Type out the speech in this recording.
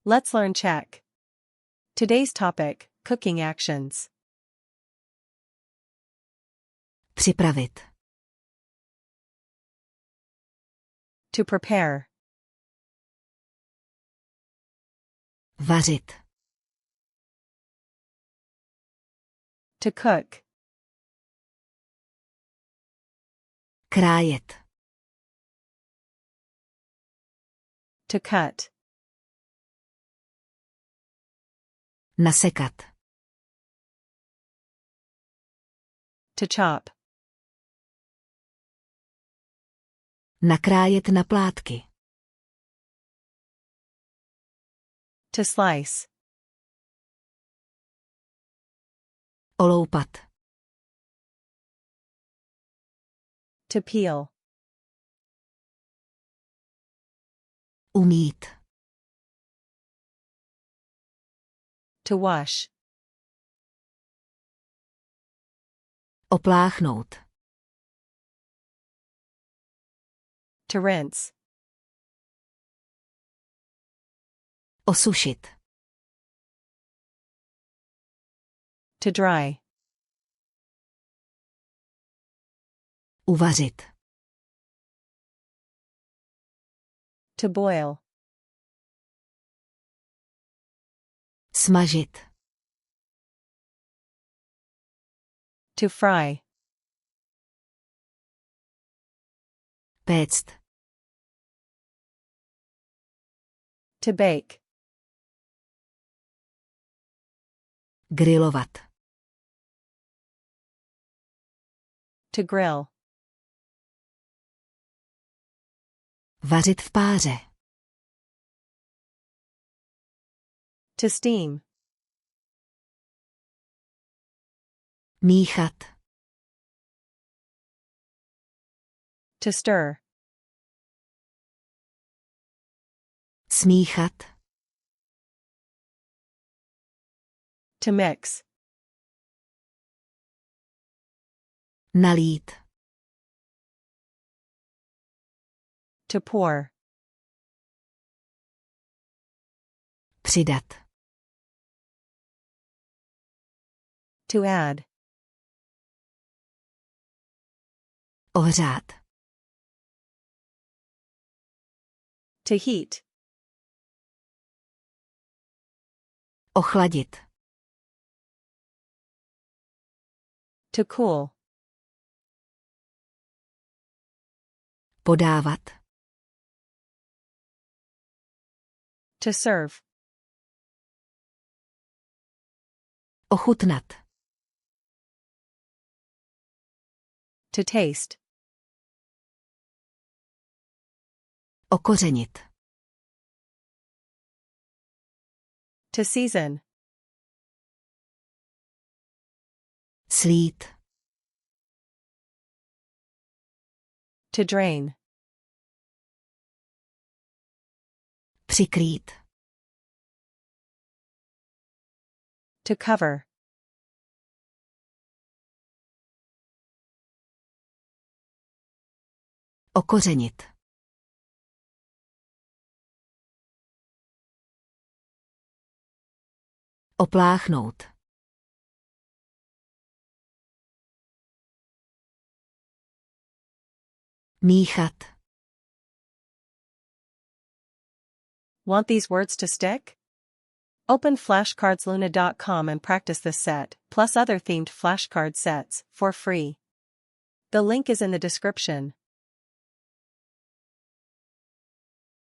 Let's learn Czech. Today's topic, cooking actions. Připravit. To prepare. Vařit. To cook. Krájet. To cut. Nasekat. To chop. Nakrájet na plátky. To slice. Oloupat. To peel. Umýt. To wash. Opláchnout. To rinse. Osušit. To dry. Uvařit. To boil. Smažit. To fry. Péct. To bake. Grilovat. To grill. Vařit v páře. To steam. Míchat. To stir. Smíchat. To mix. Nalít. To pour. Přidat. To add. Ohřát. To heat. Ochladit. To cool. Podávat. To serve. Ochutnat. To taste. Okořenit. To season. Slít. To drain. Přikrýt. To cover. Okořenit. Opláchnout. Míchat. Want these words to stick? Open FlashcardsLuna.com and practice this set, plus other themed flashcard sets, for free. The link is in the description.